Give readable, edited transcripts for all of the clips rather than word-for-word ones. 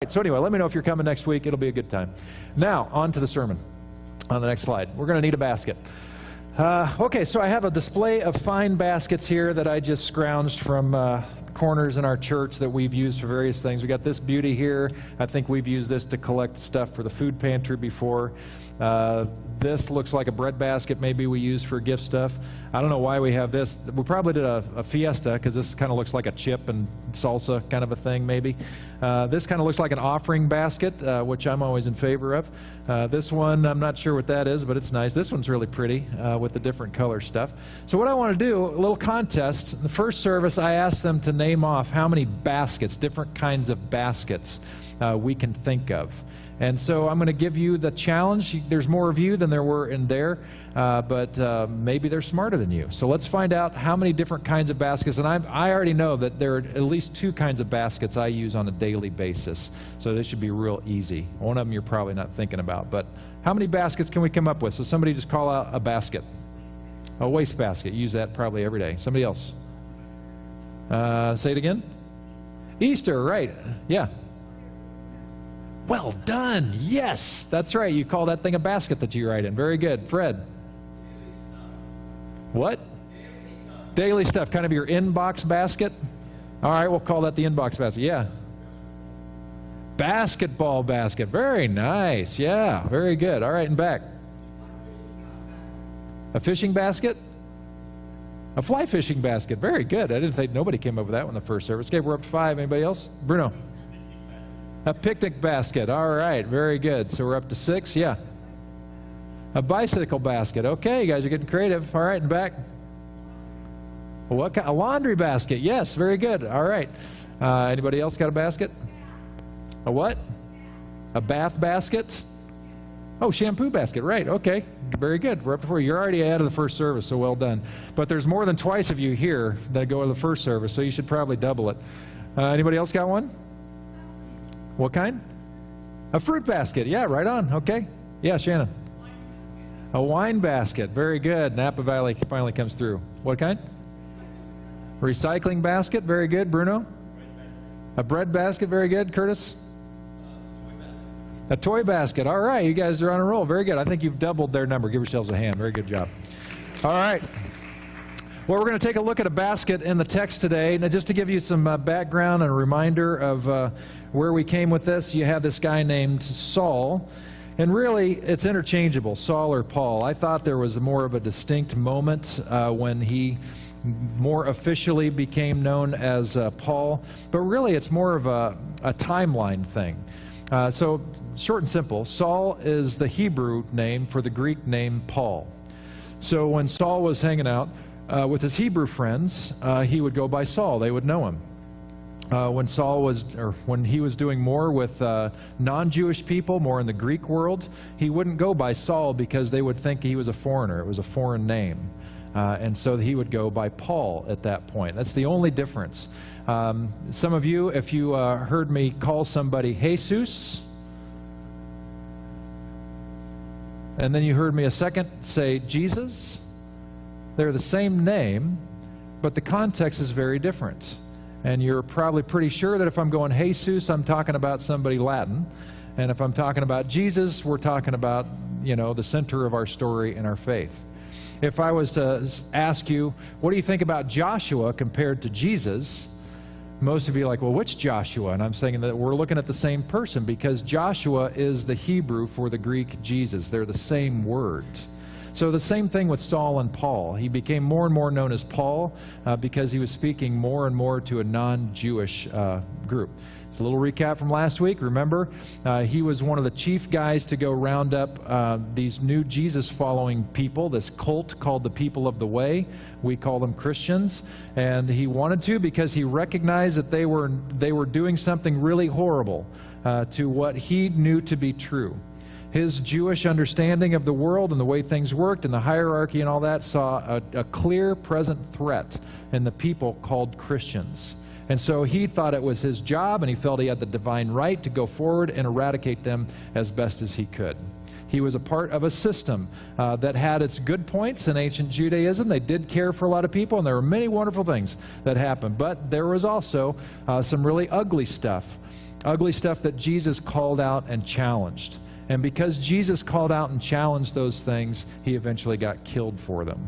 So anyway, let me know if you're coming next week. It'll be a good time. Now, on to the sermon. On the next slide. We're going to need a basket. Okay, so I have a display of fine baskets here that I just scrounged from corners in our church that we've used for various things. We got this beauty here. I think we've used this to collect stuff for the food pantry before. This looks like a bread basket maybe we use for gift stuff. I don't know why we have this. We probably did a fiesta because this kind of looks like a chip and salsa kind of a thing maybe. This kind of looks like an offering basket, which I'm always in favor of. This one, I'm not sure what that is, but it's nice. This one's really pretty with the different color stuff. So what I want to do, a little contest. In the first service, I asked them to name off how many baskets, different kinds of baskets we can think of. And so I'm going to give you the challenge. There's more of you than there were in there, but maybe they're smarter than you. So let's find out how many different kinds of baskets. And I already know that there are at least 2 kinds of baskets I use on a daily basis. So this should be real easy. One of them you're probably not thinking about. But how many baskets can we come up with? So somebody just call out a basket. A waste basket. Use that probably every day. Somebody else. Say it again. Easter, right. Yeah. Well done. Yes, that's right. You call that thing a basket that you write in. Very good. Fred. What? Daily stuff. Kind of your inbox basket. All right, we'll call that the inbox basket. Yeah. Basketball basket. Very nice. Yeah, very good. All right, and back. A fishing basket? A fly fishing basket. Very good. I didn't think nobody came up with that one in the first service. Okay, we're up to 5. Anybody else? Bruno. A picnic basket. All right, very good. So we're up to 6. Yeah. A bicycle basket. Okay, you guys are getting creative. All right, and back. What kind? A laundry basket. Yes, very good. All right. Anybody else got a basket? A what? A bath basket? Oh, shampoo basket. Right. Okay. Very good. We're up to 4. You're already out of the first service, so well done. But there's more than twice of you here that go to the first service, so you should probably double it. Anybody else got one? What kind? A fruit basket. Yeah, right on. Okay. Yeah, Shannon. A wine basket. Very good. Napa Valley finally comes through. What kind? Recycling basket. Very good. Bruno? A bread basket. Very good. Curtis? A toy basket. All right. You guys are on a roll. Very good. I think you've doubled their number. Give yourselves a hand. Very good job. All right. Well, we're going to take a look at a basket in the text today. Now, just to give you some background and a reminder of where we came with this, you have this guy named Saul. And really, it's interchangeable, Saul or Paul. I thought there was more of a distinct moment when he more officially became known as Paul. But really, it's more of a timeline thing. So, short and simple, Saul is the Hebrew name for the Greek name Paul. So when Saul was hanging out with his Hebrew friends, he would go by Saul. They would know him. When he was doing more with non-Jewish people, more in the Greek world, he wouldn't go by Saul because they would think he was a foreigner. It was a foreign name. And so he would go by Paul at that point. That's the only difference. Some of you, if you heard me call somebody Jesus, and then you heard me a second say Jesus, they're the same name, but the context is very different. And you're probably pretty sure that if I'm going Jesus, I'm talking about somebody Latin. And if I'm talking about Jesus, we're talking about, the center of our story and our faith. If I was to ask you, what do you think about Joshua compared to Jesus? Most of you are like, well, which Joshua? And I'm saying that we're looking at the same person because Joshua is the Hebrew for the Greek Jesus. They're the same word. So the same thing with Saul and Paul. He became more and more known as Paul because he was speaking more and more to a non-Jewish group. A little recap from last week. Remember, he was one of the chief guys to go round up these new Jesus-following people, this cult called the People of the Way. We call them Christians. And he wanted to because he recognized that they were doing something really horrible to what he knew to be true. His Jewish understanding of the world and the way things worked and the hierarchy and all that saw a clear present threat in the people called Christians. And so he thought it was his job, and he felt he had the divine right to go forward and eradicate them as best as he could. He was a part of a system that had its good points in ancient Judaism. They did care for a lot of people, and there were many wonderful things that happened. But there was also some really ugly stuff. Ugly stuff that Jesus called out and challenged. And because Jesus called out and challenged those things, he eventually got killed for them.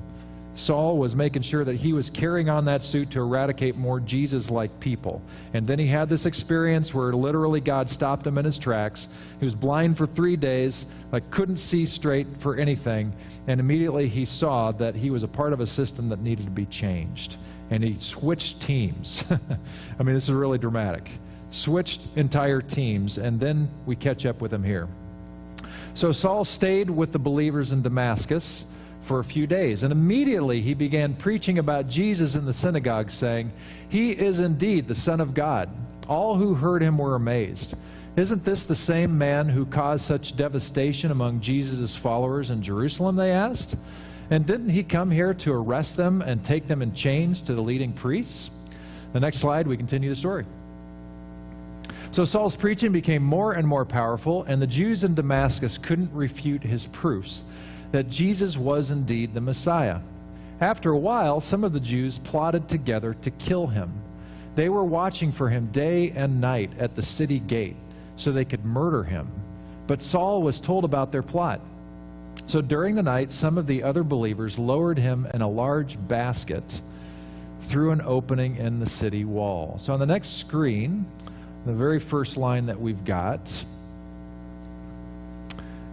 Saul was making sure that he was carrying on that suit to eradicate more Jesus-like people. And then he had this experience where literally God stopped him in his tracks. He was blind for 3 days, couldn't see straight for anything. And immediately he saw that he was a part of a system that needed to be changed. And he switched teams. I mean, this is really dramatic. Switched entire teams, and then we catch up with him here. So Saul stayed with the believers in Damascus for a few days, and immediately he began preaching about Jesus in the synagogue, saying, "He is indeed the Son of God." All who heard him were amazed. "Isn't this the same man who caused such devastation among Jesus' followers in Jerusalem?" they asked. "And didn't he come here to arrest them and take them in chains to the leading priests?" The next slide, we continue the story. So Saul's preaching became more and more powerful, and the Jews in Damascus couldn't refute his proofs that Jesus was indeed the Messiah. After a while, some of the Jews plotted together to kill him. They were watching for him day and night at the city gate so they could murder him. But Saul was told about their plot. So during the night, some of the other believers lowered him in a large basket through an opening in the city wall. So on the next screen, the very first line that we've got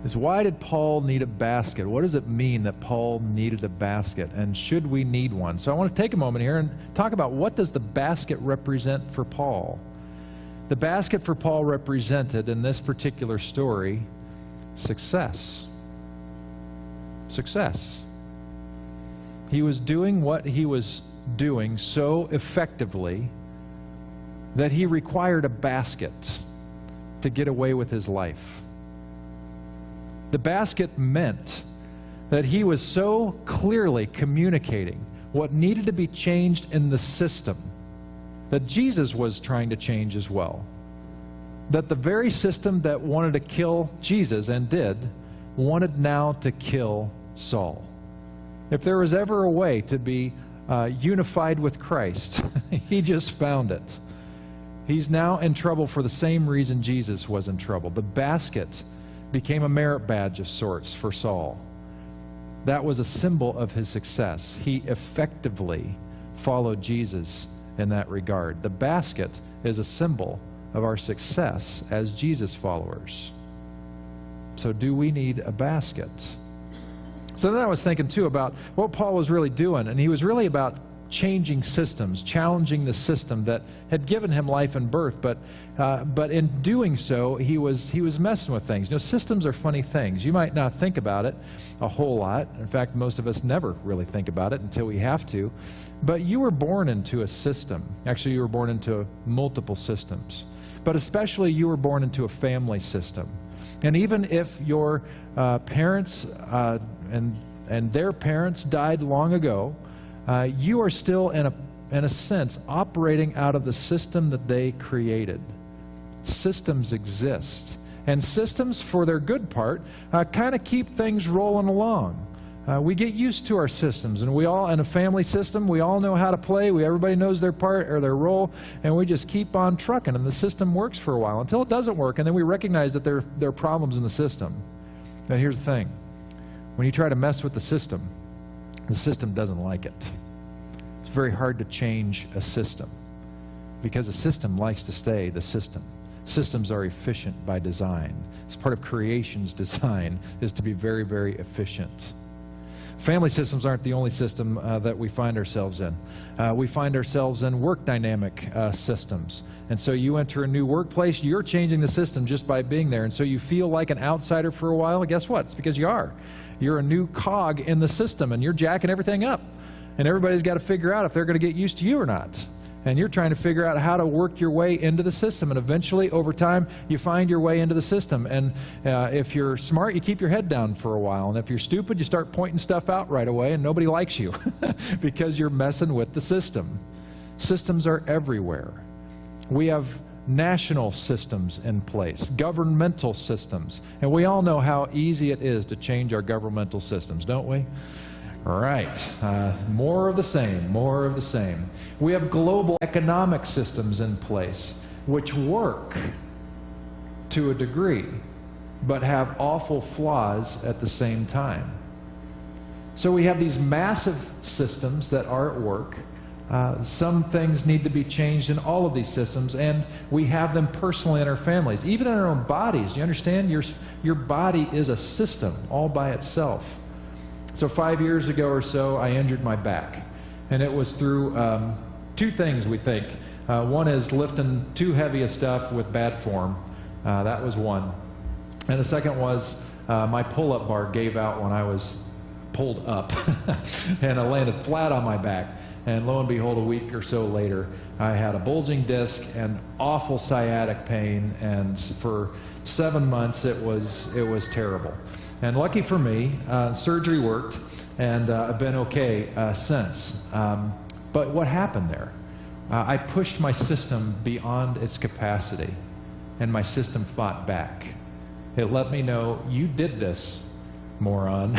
is, why did Paul need a basket? What does it mean that Paul needed a basket, and should we need one? So I want to take a moment here and talk about, what does the basket represent for Paul? The basket for Paul represented, in this particular story, success. Success. He was doing what he was doing so effectively that he required a basket to get away with his life. The basket meant that he was so clearly communicating what needed to be changed in the system that Jesus was trying to change as well. That the very system that wanted to kill Jesus, and did, wanted now to kill Saul. If there was ever a way to be unified with Christ, he just found it. He's now in trouble for the same reason Jesus was in trouble. The basket became a merit badge of sorts for Saul. That was a symbol of his success. He effectively followed Jesus in that regard. The basket is a symbol of our success as Jesus followers. So do we need a basket? So then I was thinking too about what Paul was really doing, and he was really about changing systems, challenging the system that had given him life and birth, but in doing so, he was messing with things. You know, systems are funny things. You might not think about it a whole lot. In fact, most of us never really think about it until we have to. But you were born into a system. Actually, you were born into multiple systems. But especially, you were born into a family system. And even if your parents and their parents died long ago, you are still, in a sense, operating out of the system that they created. Systems exist. And systems, for their good part, kind of keep things rolling along. We get used to our systems, and we all, in a family system, we all know how to play. Everybody knows their part or their role, and we just keep on trucking, and the system works for a while until it doesn't work, and then we recognize that there are problems in the system. Now, here's the thing. When you try to mess with the system doesn't like it. It's very hard to change a system because a system likes to stay the system. Systems are efficient by design. It's part of creation's design, is to be very, very efficient. Family systems aren't the only system that we find ourselves in. We find ourselves in work dynamic systems. And so you enter a new workplace, you're changing the system just by being there. And so you feel like an outsider for a while. Guess what? It's because you are. You're a new cog in the system, and you're jacking everything up. And everybody's got to figure out if they're going to get used to you or not. And you're trying to figure out how to work your way into the system. And eventually, over time, you find your way into the system. And if you're smart, you keep your head down for a while. And if you're stupid, you start pointing stuff out right away, and nobody likes you because you're messing with the system. Systems are everywhere. We have national systems in place, governmental systems. And we all know how easy it is to change our governmental systems, don't we? Right. More of the same, more of the same. We have global economic systems in place which work to a degree, but have awful flaws at the same time. So we have these massive systems that are at work. Some things need to be changed in all of these systems, and we have them personally in our families, even in our own bodies. Do you understand? Your body is a system all by itself. So 5 years ago or so, I injured my back, and it was through two things, we think. One is lifting too heavy a stuff with bad form. That was one. And the second was my pull-up bar gave out when I was pulled up, and I landed flat on my back. And lo and behold, a week or so later, I had a bulging disc and awful sciatic pain, and for 7 months it was terrible. And lucky for me, surgery worked, and I've been okay since. But what happened there? I pushed my system beyond its capacity, and my system fought back. It let me know, you did this, moron,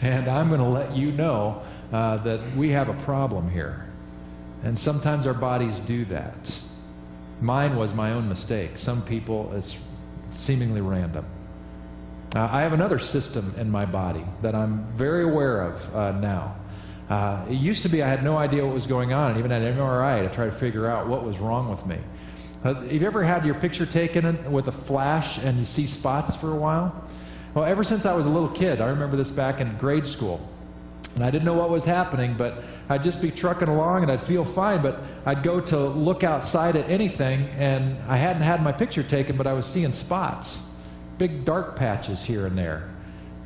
and I'm going to let you know that we have a problem here. And sometimes our bodies do that. Mine was my own mistake. Some people, it's seemingly random. I have another system in my body that I'm very aware of now. It used to be I had no idea what was going on, and even at an MRI to try to figure out what was wrong with me. Have you ever had your picture taken with a flash and you see spots for a while? Well, ever since I was a little kid, I remember this back in grade school. And I didn't know what was happening, but I'd just be trucking along and I'd feel fine, but I'd go to look outside at anything, and I hadn't had my picture taken, but I was seeing spots, big dark patches here and there.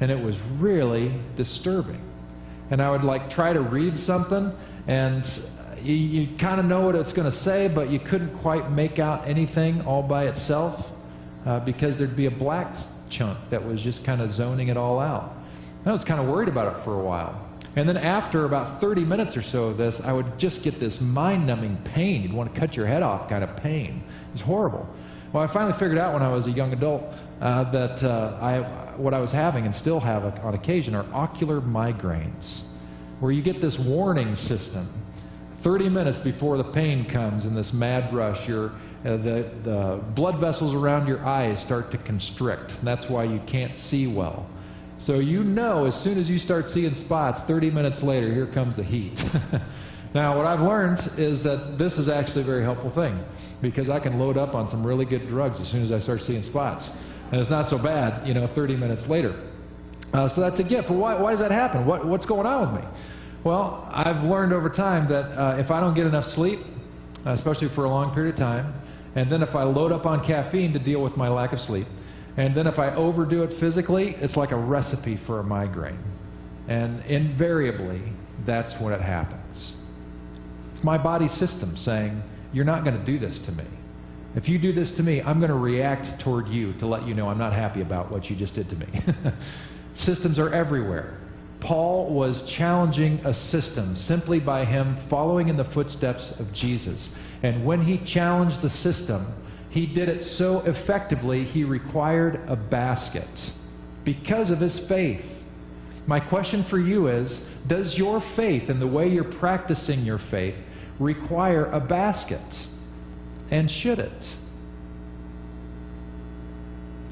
And it was really disturbing. And I would like try to read something, and you kind of know what it's going to say, but you couldn't quite make out anything all by itself because there'd be a black chunk that was just kind of zoning it all out. I was kind of worried about it for a while. And then after about 30 minutes or so of this, I would just get this mind-numbing pain. You'd want to cut your head off kind of pain. It was horrible. Well, I finally figured out when I was a young adult that what I was having and still have on occasion are ocular migraines, where you get this warning system. 30 minutes before the pain comes in this mad rush, the blood vessels around your eyes start to constrict. And that's why you can't see well. So you know as soon as you start seeing spots, 30 minutes later, here comes the heat. Now, what I've learned is that this is actually a very helpful thing, because I can load up on some really good drugs as soon as I start seeing spots. And it's not so bad, 30 minutes later. So that's a gift. But why does that happen? What's going on with me? Well, I've learned over time that if I don't get enough sleep, especially for a long period of time, and then if I load up on caffeine to deal with my lack of sleep, and then if I overdo it physically, it's like a recipe for a migraine. And invariably, that's when it happens. It's my body system saying, you're not going to do this to me. If you do this to me, I'm going to react toward you to let you know I'm not happy about what you just did to me. Systems are everywhere. Paul was challenging a system simply by him following in the footsteps of Jesus. And when he challenged the system, he did it so effectively, he required a basket because of his faith. My question for you is, does your faith and the way you're practicing your faith require a basket? And should it?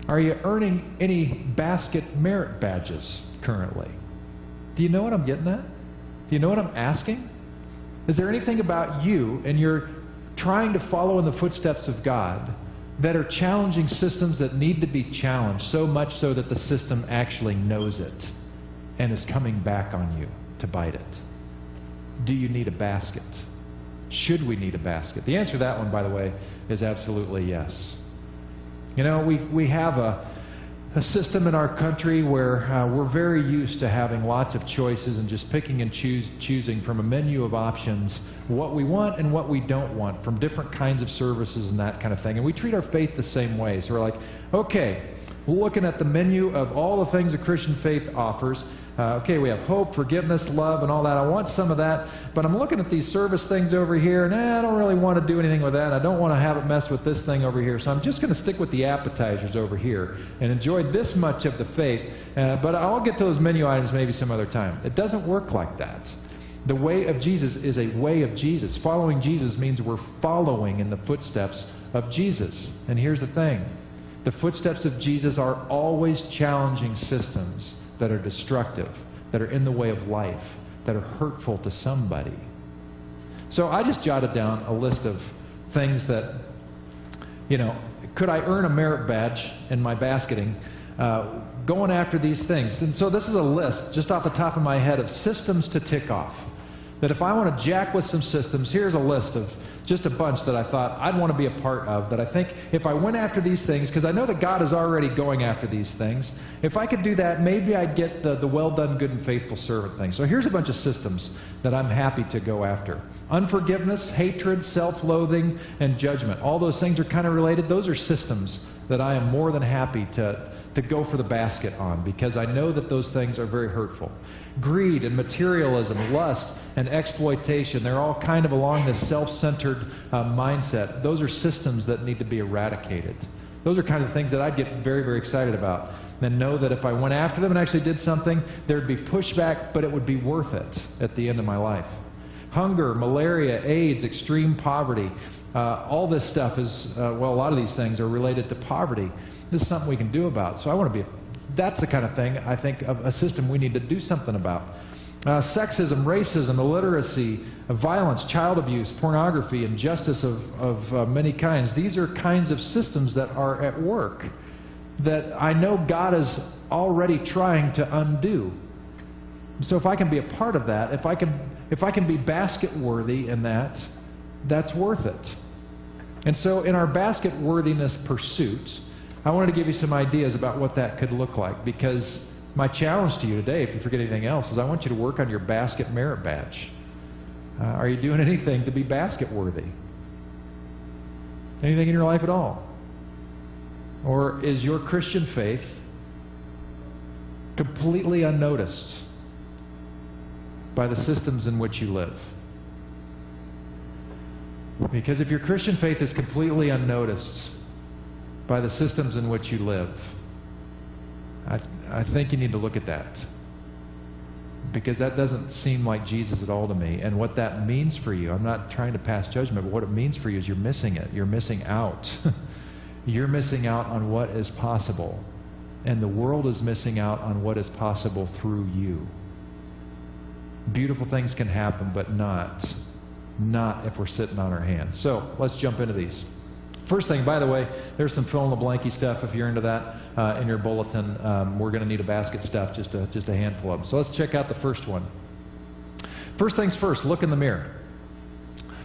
Are you earning any basket merit badges currently? Do you know what I'm getting at? Do you know what I'm asking? Is there anything about you and your trying to follow in the footsteps of God that are challenging systems that need to be challenged, so much so that the system actually knows it and is coming back on you to bite it? Do you need a basket? Should we need a basket? The answer to that one, by the way, is absolutely yes. We have a system in our country where we're very used to having lots of choices and just picking and choosing from a menu of options what we want and what we don't want from different kinds of services and that kind of thing. And we treat our faith the same way. So we're like, okay, we're looking at the menu of all the things a Christian faith offers. Okay, we have hope, forgiveness, love, and all that. I want some of that, but I'm looking at these service things over here, and I don't really want to do anything with that. I don't want to have it mess with this thing over here, so I'm just going to stick with the appetizers over here and enjoy this much of the faith, but I'll get to those menu items maybe some other time. It doesn't work like that. The way of Jesus is a way of Jesus. Following Jesus means we're following in the footsteps of Jesus. And here's the thing. The footsteps of Jesus are always challenging systems that are destructive, that are in the way of life, that are hurtful to somebody. So I just jotted down a list of things that, could I earn a merit badge in my basketing going after these things? And so this is a list, just off the top of my head, of systems to tick off. That if I want to jack with some systems, here's a list of just a bunch that I thought I'd want to be a part of, that I think if I went after these things, because I know that God is already going after these things, if I could do that, maybe I'd get the well done, good and faithful servant thing. So here's a bunch of systems that I'm happy to go after. Unforgiveness, hatred, self-loathing, and judgment. All those things are kind of related. Those are systems that I am more than happy to go for the basket on, because I know that those things are very hurtful. Greed and materialism, lust and exploitation, they're all kind of along this self-centered mindset. Those are systems that need to be eradicated. Those are kind of things that I'd get very, very excited about, and know that if I went after them and actually did something, there'd be pushback, but it would be worth it at the end of my life. Hunger, malaria, AIDS, extreme poverty, all this stuff is, a lot of these things are related to poverty. This is something we can do about. So I want to be, that's the kind of thing, I think, of a system we need to do something about. Sexism, racism, illiteracy, violence, child abuse, pornography, injustice of many kinds. These are kinds of systems that are at work that I know God is already trying to undo. So if I can be a part of that, if I can be basket worthy in that, that's worth it. And so in our basket worthiness pursuit, I wanted to give you some ideas about what that could look like, because my challenge to you today, if you forget anything else, is I want you to work on your basket merit badge. Are you doing anything to be basket worthy? Anything in your life at all? Or is your Christian faith completely unnoticed by the systems in which you live? Because if your Christian faith is completely unnoticed by the systems in which you live, I think you need to look at that. Because that doesn't seem like Jesus at all to me. And what that means for you, I'm not trying to pass judgment, but what it means for you is you're missing it. You're missing out. You're missing out on what is possible. And the world is missing out on what is possible through you. Beautiful things can happen, but not if we're sitting on our hands. So let's jump into these. First thing, by the way, there's some fill-in-the-blanky stuff if you're into that in your bulletin. We're going to need a basket stuff, just a handful of them. So let's check out the first one. First things first, look in the mirror.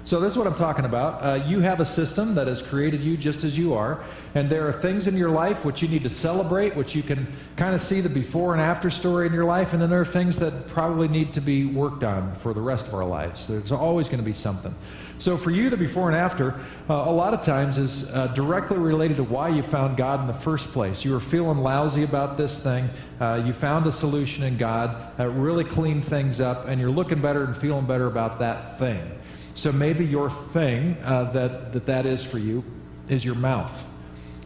So this is what I'm talking about. You have a system that has created you just as you are, and there are things in your life which you need to celebrate, which you can kind of see the before and after story in your life, and then there are things that probably need to be worked on for the rest of our lives. There's always going to be something. So for you, the before and after, a lot of times is directly related to why you found God in the first place. You were feeling lousy about this thing. You found a solution in God that really cleaned things up, and you're looking better and feeling better about that thing. So maybe your thing that is for you is your mouth.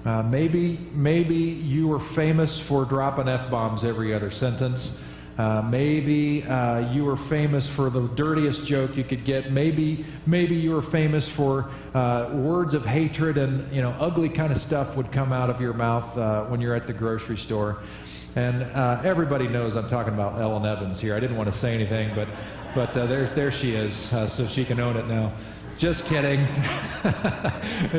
Maybe you were famous for dropping F-bombs every other sentence. Maybe you were famous for the dirtiest joke you could get. Maybe you were famous for words of hatred, and ugly kind of stuff would come out of your mouth when you're at the grocery store. And everybody knows I'm talking about Ellen Evans here. I didn't want to say anything, but there she is, so she can own it now. Just kidding.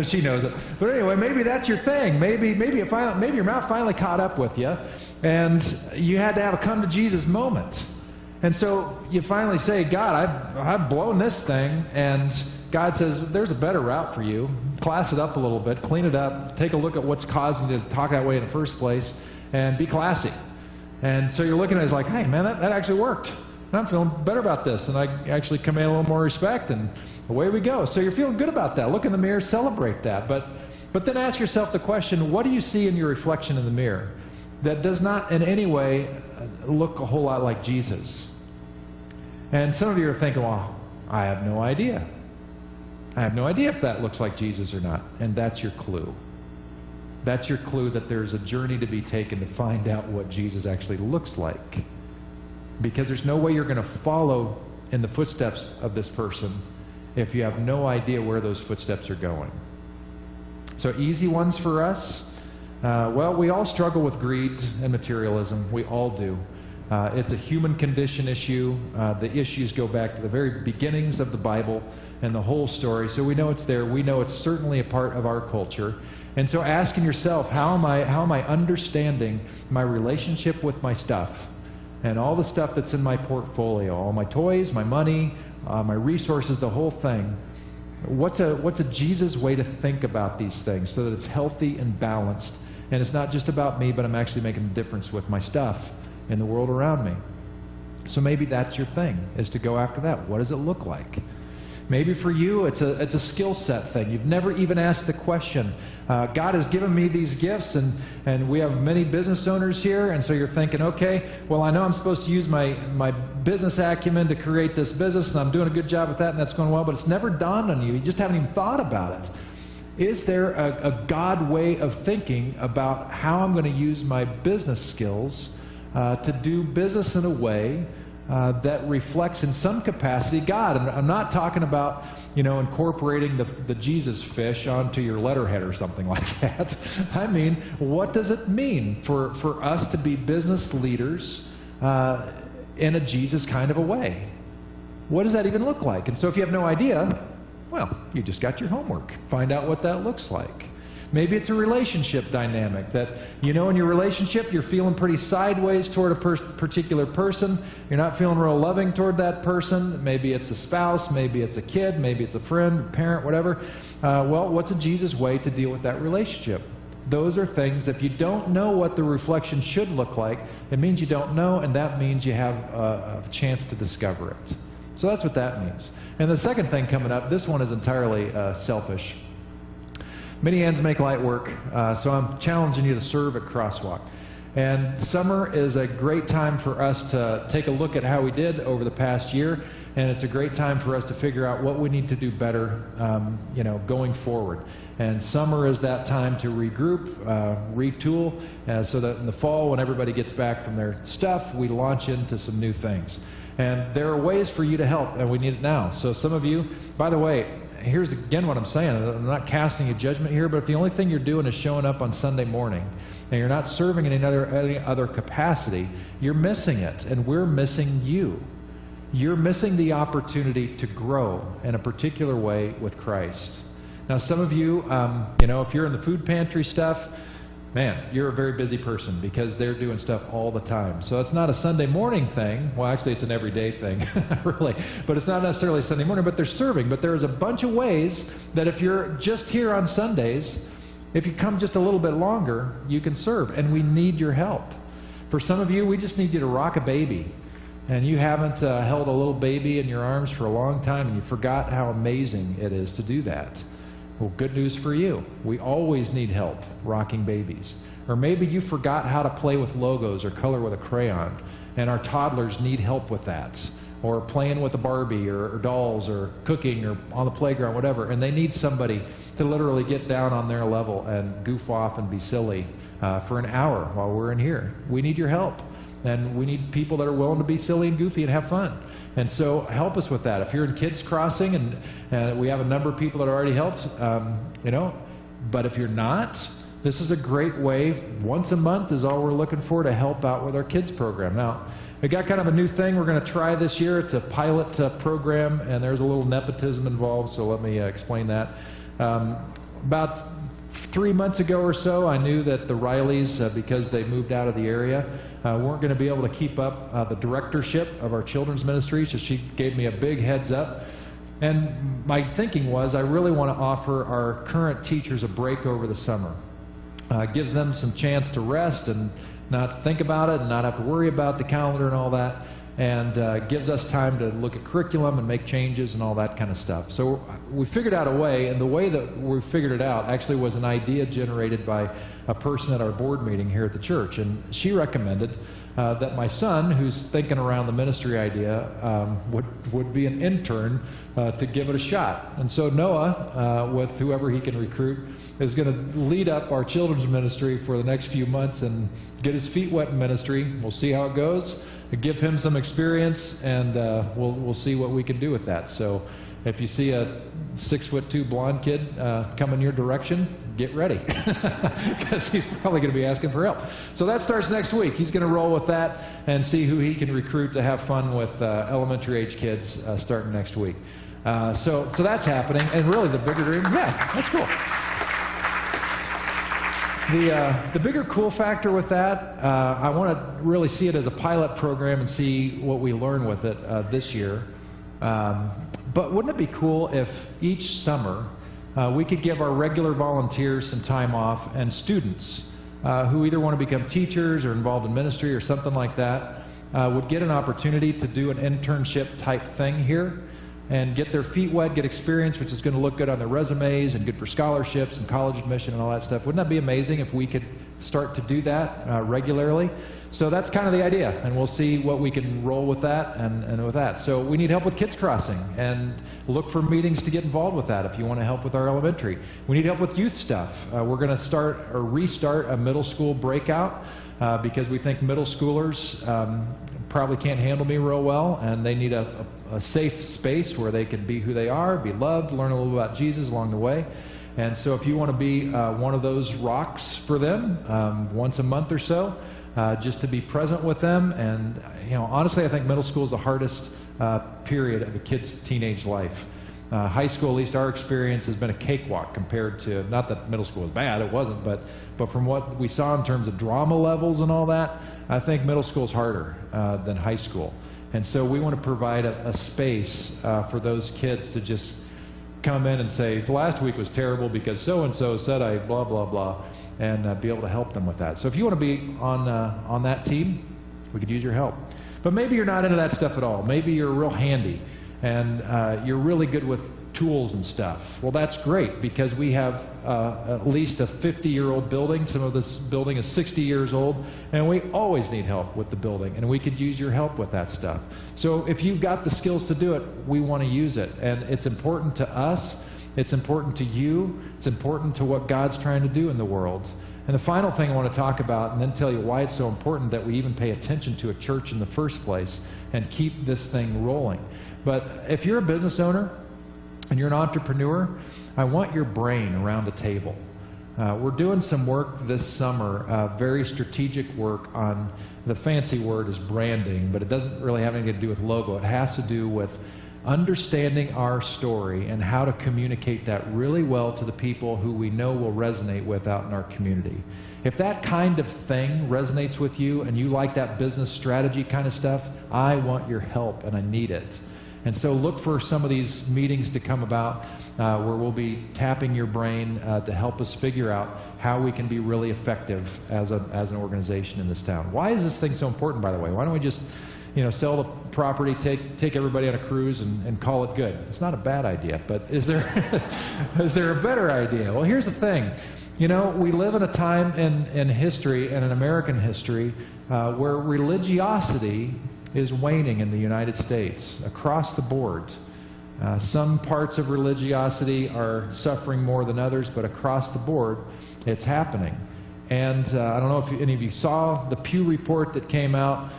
She knows it. But anyway, maybe that's your thing. Maybe your mouth finally caught up with you, and you had to have a come to Jesus moment. And so you finally say, God, I've blown this thing, and God says, there's a better route for you. Class it up a little bit, clean it up, take a look at what's causing you to talk that way in the first place, and be classy. And so you're looking at it as like, hey, man, that actually worked. And I'm feeling better about this, and I actually command a little more respect, and away we go. So you're feeling good about that. Look in the mirror, celebrate that. But then ask yourself the question, what do you see in your reflection in the mirror that does not in any way look a whole lot like Jesus? And some of you are thinking, well, I have no idea. I have no idea if that looks like Jesus or not. And that's your clue. That's your clue that there's a journey to be taken to find out what Jesus actually looks like. Because there's no way you're going to follow in the footsteps of this person if you have no idea where those footsteps are going. So easy ones for us. Well, we all struggle with greed and materialism. We all do. It's a human condition issue. The issues go back to the very beginnings of the Bible and the whole story. So we know it's there. We know it's certainly a part of our culture. And so asking yourself, how am I understanding my relationship with my stuff and all the stuff that's in my portfolio, all my toys, my money, my resources, the whole thing. What's a Jesus way to think about these things so that it's healthy and balanced? And it's not just about me, but I'm actually making a difference with my stuff in the world around me. So maybe that's your thing, is to go after that. What does it look like? Maybe for you, it's a skill set thing. You've never even asked the question. God has given me these gifts, and we have many business owners here, and so you're thinking, okay, well, I know I'm supposed to use my business acumen to create this business, and I'm doing a good job with that, and that's going well, but it's never dawned on you. You just haven't even thought about it. Is there a God way of thinking about how I'm going to use my business skills to do business in a way that reflects in some capacity God? And I'm not talking about, incorporating the Jesus fish onto your letterhead or something like that. I mean, what does it mean for us to be business leaders in a Jesus kind of a way? What does that even look like? And so if you have no idea, well, you just got your homework. Find out what that looks like. Maybe it's a relationship dynamic that, in your relationship, you're feeling pretty sideways toward a particular person. You're not feeling real loving toward that person. Maybe it's a spouse. Maybe it's a kid. Maybe it's a friend, parent, whatever. Well, what's a Jesus way to deal with that relationship? Those are things that if you don't know what the reflection should look like, it means you don't know, and that means you have a chance to discover it. So that's what that means. And the second thing coming up, this one is entirely selfish. Many ends make light work, so I'm challenging you to serve at Crosswalk. And summer is a great time for us to take a look at how we did over the past year, and it's a great time for us to figure out what we need to do better, going forward. And summer is that time to regroup, retool, so that in the fall, when everybody gets back from their stuff, we launch into some new things. And there are ways for you to help, and we need it now. So some of you, by the way, here's again what I'm saying. I'm not casting a judgment here, but if the only thing you're doing is showing up on Sunday morning and you're not serving in any other capacity, you're missing it, and we're missing you. You're missing the opportunity to grow in a particular way with Christ. Now, some of you, if you're in the food pantry stuff, man, you're a very busy person because they're doing stuff all the time. So it's not a Sunday morning thing. Well, actually, it's an everyday thing, really. But it's not necessarily Sunday morning, but they're serving. But there's a bunch of ways that if you're just here on Sundays, if you come just a little bit longer, you can serve. And we need your help. For some of you, we just need you to rock a baby. And you haven't held a little baby in your arms for a long time, and you forgot how amazing it is to do that. Well, good news for you. We always need help rocking babies. Or maybe you forgot how to play with logos or color with a crayon, and our toddlers need help with that. Or playing with a Barbie or dolls or cooking or on the playground, whatever. And they need somebody to literally get down on their level and goof off and be silly for an hour while we're in here. We need your help. And we need people that are willing to be silly and goofy and have fun. And so help us with that. If you're in Kids Crossing, and we have a number of people that already helped, but if you're not, this is a great way. Once a month is all we're looking for to help out with our kids program. Now, we got kind of a new thing we're going to try this year. It's a pilot program, and there's a little nepotism involved, so let me explain that. About 3 months ago or so, I knew that the Rileys, because they moved out of the area, weren't going to be able to keep up the directorship of our children's ministry, so she gave me a big heads up. And my thinking was, I really want to offer our current teachers a break over the summer. Gives them some chance to rest and not think about it and not have to worry about the calendar and all that, and gives us time to look at curriculum and make changes and all that kind of stuff. So we figured out a way, and the way that we figured it out actually was an idea generated by a person at our board meeting here at the church, and she recommended that my son, who's thinking around the ministry idea, would be an intern to give it a shot. And so Noah, with whoever he can recruit, is going to lead up our children's ministry for the next few months and get his feet wet in ministry. We'll see how it goes. Give him some experience, and we'll see what we can do with that. So if you see a 6'2" blonde kid coming your direction, get ready, because he's probably going to be asking for help. So that starts next week. He's going to roll with that and see who he can recruit to have fun with elementary age kids starting next week. So that's happening, and really the bigger dream, yeah, that's cool. The bigger cool factor with that, I want to really see it as a pilot program and see what we learn with it this year. But wouldn't it be cool if each summer we could give our regular volunteers some time off, and students who either want to become teachers or involved in ministry or something like that would get an opportunity to do an internship type thing here and get their feet wet, get experience, which is going to look good on their resumes and good for scholarships and college admission and all that stuff. Wouldn't that be amazing if we could start to do that regularly? So that's kind of the idea, and we'll see what we can roll with that and with that. So we need help with Kids Crossing, and look for meetings to get involved with that if you want to help with our elementary. We need help with youth stuff. We're going to start or restart a middle school breakout because we think middle schoolers probably can't handle me real well, and they need a safe space where they can be who they are, be loved, learn a little about Jesus along the way. And so if you want to be one of those rocks for them once a month or so, just to be present with them. And honestly, I think middle school is the hardest period of a kid's teenage life. High school, at least our experience, has been a cakewalk compared to, not that middle school was bad, it wasn't, but from what we saw in terms of drama levels and all that, I think middle school is harder than high school. And so we want to provide a space for those kids to just come in and say, the last week was terrible because so-and-so said I blah, blah, blah, and be able to help them with that. So if you want to be on that team, we could use your help. But maybe you're not into that stuff at all. Maybe you're real handy, and you're really good with tools and stuff. Well, that's great, because we have at least a 50-year-old building. Some of this building is 60 years old, and we always need help with the building, and we could use your help with that stuff. So if you've got the skills to do it, we want to use it, and it's important to us, it's important to you, it's important to what God's trying to do in the world. And the final thing I want to talk about, and then tell you why it's so important that we even pay attention to a church in the first place and keep this thing rolling. But if you're a business owner and you're an entrepreneur, I want your brain around the table. We're doing some work this summer, very strategic work on, the fancy word is branding, but it doesn't really have anything to do with logo. It has to do with understanding our story and how to communicate that really well to the people who we know will resonate with out in our community. If that kind of thing resonates with you and you like that business strategy kind of stuff, I want your help and I need it. And so look for some of these meetings to come about where we'll be tapping your brain to help us figure out how we can be really effective as an organization in this town. Why is this thing so important, by the way? Why don't we just sell the property, take everybody on a cruise and call it good? It's not a bad idea, but is there a better idea? Well, here's the thing. We live in a time in history, and in American history, where religiosity is waning in the United States across the board. Some parts of religiosity are suffering more than others, but across the board, it's happening. And I don't know if any of you saw the Pew report that came out.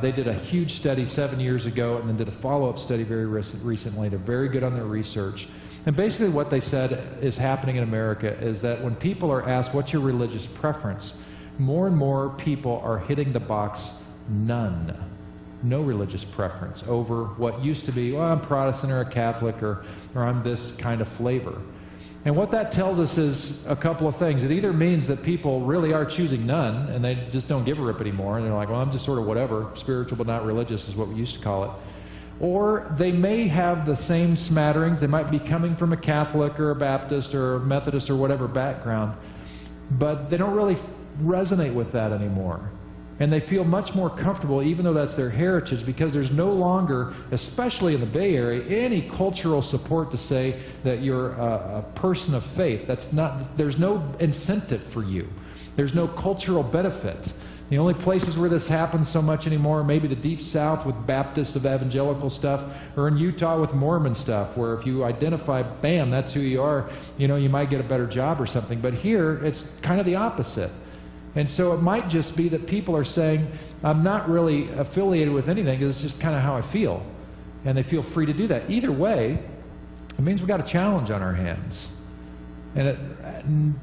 They did a huge study 7 years ago and then did a follow-up study very recently. They're very good on their research. And basically what they said is happening in America is that when people are asked, what's your religious preference, more and more people are hitting the box, none. No religious preference over what used to be, well, I'm Protestant or a Catholic or I'm this kind of flavor. And what that tells us is a couple of things. It either means that people really are choosing none and they just don't give a rip anymore, and they're like, well, I'm just sort of whatever, spiritual but not religious is what we used to call it. Or they may have the same smatterings. They might be coming from a Catholic or a Baptist or a Methodist or whatever background, but they don't really resonate with that anymore. And they feel much more comfortable, even though that's their heritage, because there's no longer, especially in the Bay Area, any cultural support to say that you're a person of faith. There's no incentive for you. There's no cultural benefit. The only places where this happens so much anymore, maybe the Deep South with Baptist evangelical stuff, or in Utah with Mormon stuff, where if you identify, bam, that's who you are, you might get a better job or something. But here, it's kind of the opposite. And so it might just be that people are saying, I'm not really affiliated with anything, it's just kind of how I feel. And they feel free to do that. Either way, It means we've got a challenge on our hands. And it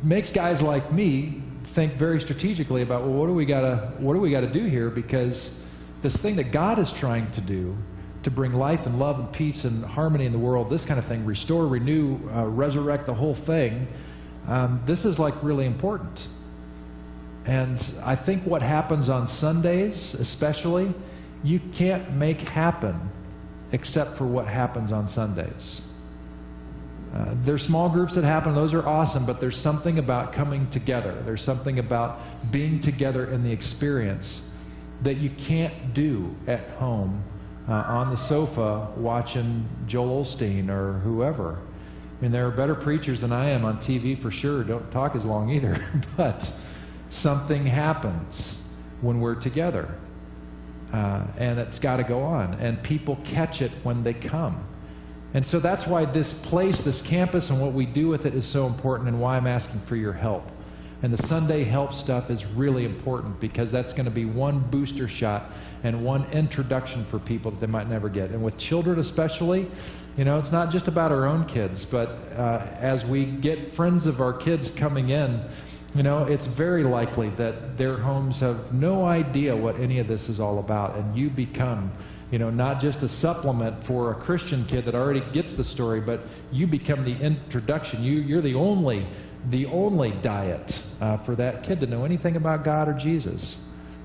makes guys like me think very strategically about, well, what do we got to do here? Because this thing that God is trying to do to bring life and love and peace and harmony in the world, this kind of thing, restore, renew, resurrect the whole thing, this is like really important. And I think what happens on Sundays especially, you can't make happen except for what happens on Sundays. There's small groups that happen, those are awesome, but there's something about coming together. There's something about being together in the experience that you can't do at home on the sofa watching Joel Osteen or whoever. I mean, there are better preachers than I am on TV for sure, don't talk as long either, but something happens when we're together. And it's got to go on, and people catch it when they come. And so that's why this place, this campus, and what we do with it is so important, and why I'm asking for your help. And the Sunday help stuff is really important, because that's going to be one booster shot and one introduction for people that they might never get. And with children especially, you know, it's not just about our own kids, but as we get friends of our kids coming in, you know, it's very likely that their homes have no idea what any of this is all about, and you become, you know, not just a supplement for a Christian kid that already gets the story, but you become the introduction. You're the only diet for that kid to know anything about God or Jesus.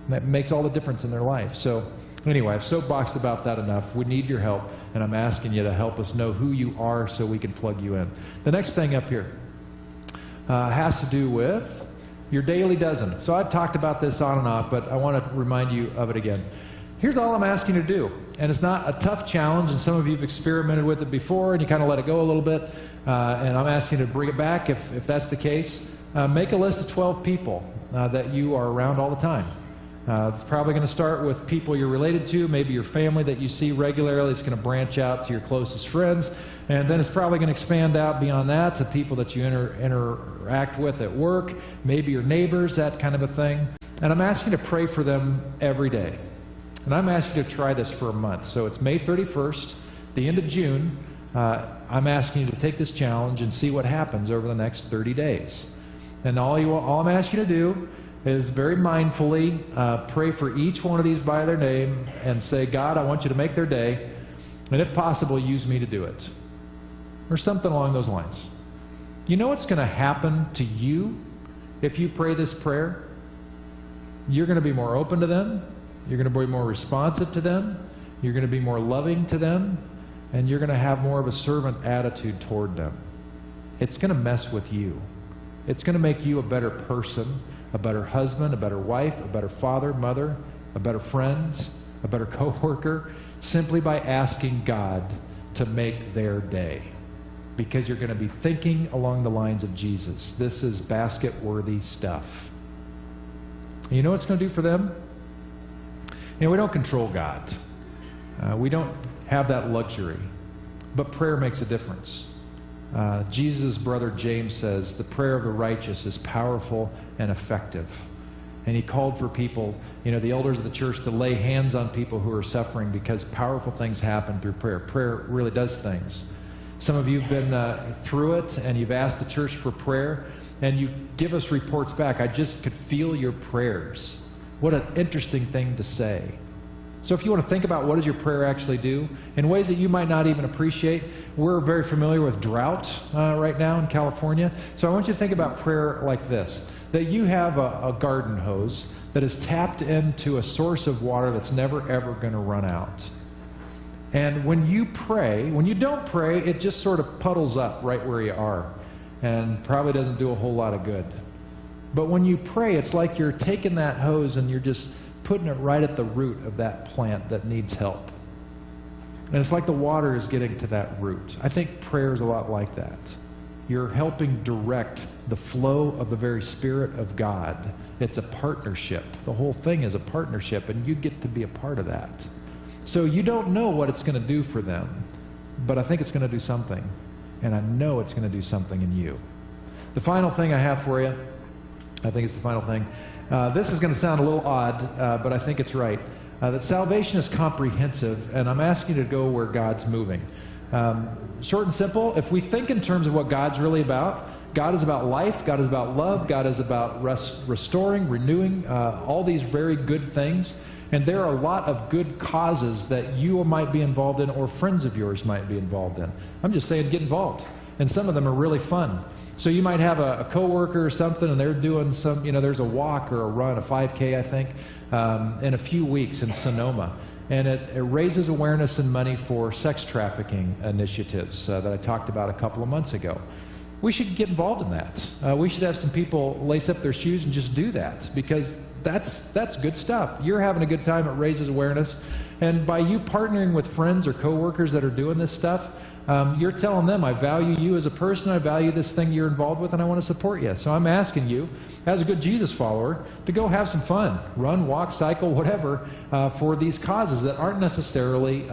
And that makes all the difference in their life. So anyway, I've soapboxed about that enough. We need your help, and I'm asking you to help us know who you are so we can plug you in. The next thing up here has to do with your daily dozen. So I've talked about this on and off, but I want to remind you of it again. Here's all I'm asking you to do, and it's not a tough challenge, and some of you have experimented with it before, and you kind of let it go a little bit, and I'm asking you to bring it back if that's the case. Make a list of 12 people that you are around all the time. It's probably going to start with people you're related to, maybe your family that you see regularly. It's going to branch out to your closest friends, and then it's probably going to expand out beyond that to people that you interact with at work, maybe your neighbors, that kind of a thing. And I'm asking you to pray for them every day. And I'm asking you to try this for a month. So it's May 31st, the end of June. I'm asking you to take this challenge and see what happens over the next 30 days. And all I'm asking you to do is very mindfully pray for each one of these by their name and say, God, I want you to make their day, and if possible, use me to do it. Or something along those lines. You know what's going to happen to you if you pray this prayer? You're going to be more open to them. You're going to be more responsive to them. You're going to be more loving to them. And you're going to have more of a servant attitude toward them. It's going to mess with you. It's going to make you a better person, a better husband, a better wife, a better father, mother, a better friend, a better coworker, simply by asking God to make their day. Because you're going to be thinking along the lines of Jesus. This is basket-worthy stuff. And you know what it's going to do for them? You know, we don't control God. We don't have that luxury. But prayer makes a difference. Jesus' brother James says, the prayer of the righteous is powerful and effective. And he called for people, you know, the elders of the church, to lay hands on people who are suffering, because powerful things happen through prayer. Prayer really does things. Some of you have been through it, and you've asked the church for prayer, and you give us reports back. I just could feel your prayers. What an interesting thing to say. So if you want to think about what does your prayer actually do, in ways that you might not even appreciate, we're very familiar with drought right now in California. So I want you to think about prayer like this, that you have a garden hose that is tapped into a source of water that's never ever going to run out. And when you pray, when you don't pray, it just sort of puddles up right where you are and probably doesn't do a whole lot of good. But when you pray, it's like you're taking that hose and you're just putting it right at the root of that plant that needs help. And it's like the water is getting to that root. I think prayer is a lot like that. You're helping direct the flow of the very Spirit of God. It's a partnership. The whole thing is a partnership, and you get to be a part of that. So you don't know what it's going to do for them, but I think it's going to do something. And I know it's going to do something in you. The final thing I have for you, I think it's the final thing. This is going to sound a little odd, but I think it's right. That salvation is comprehensive, and I'm asking you to go where God's moving. Short and simple, if we think in terms of what God's really about, God is about life, God is about love, God is about restoring, renewing, all these very good things. And there are a lot of good causes that you might be involved in or friends of yours might be involved in. I'm just saying, get involved. And some of them are really fun. So you might have a coworker or something, and they're doing some, there's a walk or a run, a 5K, I think, in a few weeks in Sonoma. And it raises awareness and money for sex trafficking initiatives that I talked about a couple of months ago. We should get involved in that. We should have some people lace up their shoes and just do that, because that's good stuff. You're having a good time. It raises awareness. And by you partnering with friends or coworkers that are doing this stuff, you're telling them, I value you as a person, I value this thing you're involved with, and I want to support you. So I'm asking you, as a good Jesus follower, to go have some fun. Run, walk, cycle, whatever, for these causes that aren't necessarily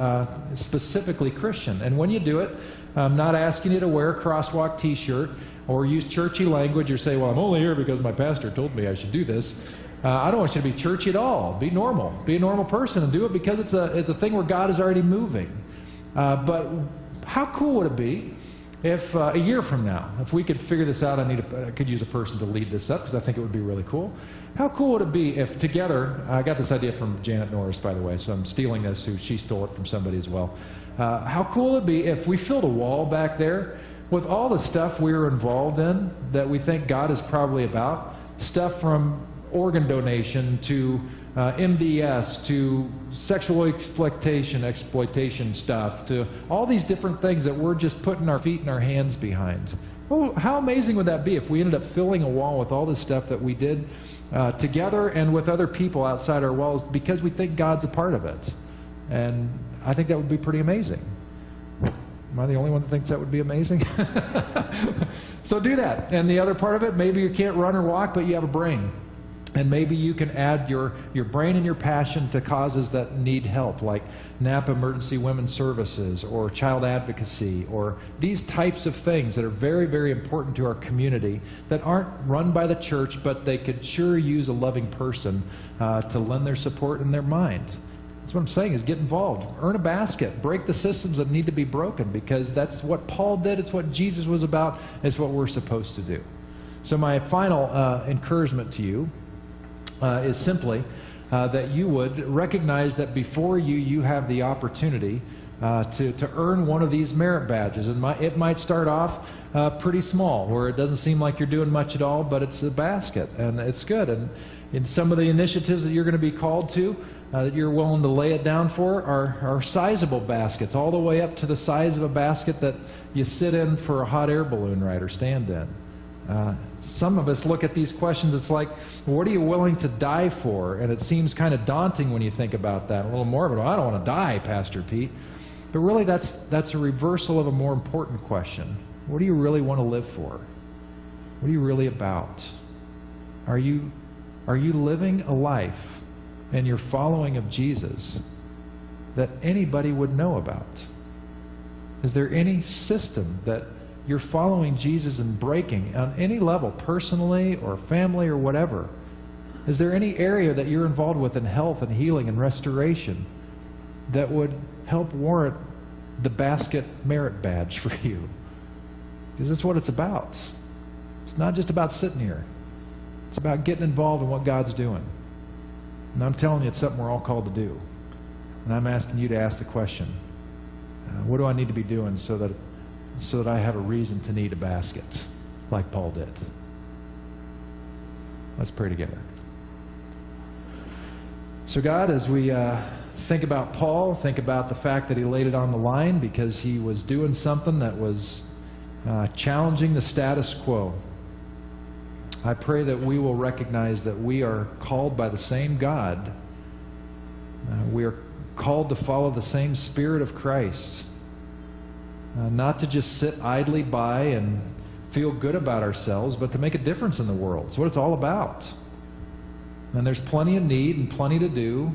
specifically Christian. And when you do it, I'm not asking you to wear a crosswalk t-shirt or use churchy language or say, well, I'm only here because my pastor told me I should do this. I don't want you to be churchy at all. Be normal. Be a normal person and do it because it's a thing where God is already moving. But how cool would it be if a year from now, if we could figure this out, I could use a person to lead this up because I think it would be really cool. How cool would it be if together, I got this idea from Janet Norris, by the way, so I'm stealing this, she stole it from somebody as well. How cool would it be if we filled a wall back there with all the stuff we were involved in that we think God is probably about, stuff from organ donation to MDS to sexual exploitation stuff to all these different things that we're just putting our feet and our hands behind. Well, how amazing would that be if we ended up filling a wall with all this stuff that we did together and with other people outside our walls because we think God's a part of it? And I think that would be pretty amazing. Am I the only one that thinks that would be amazing? So do that. And the other part of it, maybe you can't run or walk, but you have a brain. And maybe you can add your brain and your passion to causes that need help, like Napa Emergency Women's Services or child advocacy or these types of things that are very, very important to our community that aren't run by the church, but they could sure use a loving person to lend their support and their mind. That's what I'm saying, is get involved. Earn a basket. Break the systems that need to be broken, because that's what Paul did. It's what Jesus was about. It's what we're supposed to do. So my final encouragement to you is simply that you would recognize that before you have the opportunity to earn one of these merit badges. And it might start off pretty small, where it doesn't seem like you're doing much at all, but it's a basket, and it's good. And in some of the initiatives that you're going to be called to, that you're willing to lay it down for, are sizable baskets, all the way up to the size of a basket that you sit in for a hot air balloon ride or stand in. Some of us look at these questions, it's like, what are you willing to die for? And it seems kind of daunting when you think about that. A little more of it, I don't want to die, Pastor Pete. But really, that's a reversal of a more important question. What do you really want to live for? What are you really about? Are you living a life and your following of Jesus that anybody would know about? Is there any system that you're following Jesus and breaking on any level, personally or family or whatever? Is there any area that you're involved with in health and healing and restoration that would help warrant the basket merit badge for you? Because that's what it's about. It's not just about sitting here. It's about getting involved in what God's doing. And I'm telling you, it's something we're all called to do. And I'm asking you to ask the question, what do I need to be doing so that I have a reason to need a basket like Paul did? Let's pray together. So God, as we think about Paul, think about the fact that he laid it on the line because he was doing something that was challenging the status quo. I pray that we will recognize that we are called by the same God. We are called to follow the same Spirit of Christ. Not to just sit idly by and feel good about ourselves, but to make a difference in the world. It's what it's all about. And there's plenty of need and plenty to do.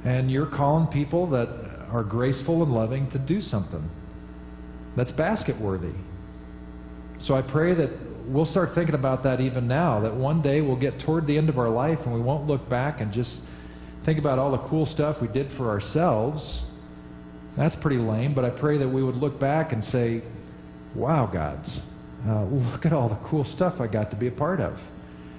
And you're calling people that are graceful and loving to do something that's basket worthy. So I pray that we'll start thinking about that even now, that one day we'll get toward the end of our life and we won't look back and just think about all the cool stuff we did for ourselves, That's pretty lame, but I pray that we would look back and say, wow, God, look at all the cool stuff I got to be a part of.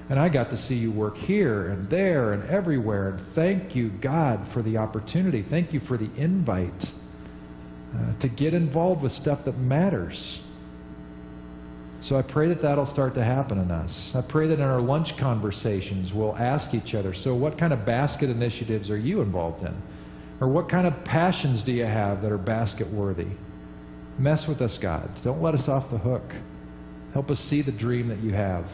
And I got to see you work here and there and everywhere. And thank you, God, for the opportunity. Thank you for the invite to get involved with stuff that matters. So I pray that that'll start to happen in us. I pray that in our lunch conversations we'll ask each other, so what kind of basket initiatives are you involved in? Or what kind of passions do you have that are basket worthy? Mess with us, God. Don't let us off the hook. Help us see the dream that you have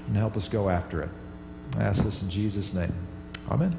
and help us go after it. I ask this in Jesus' name. Amen.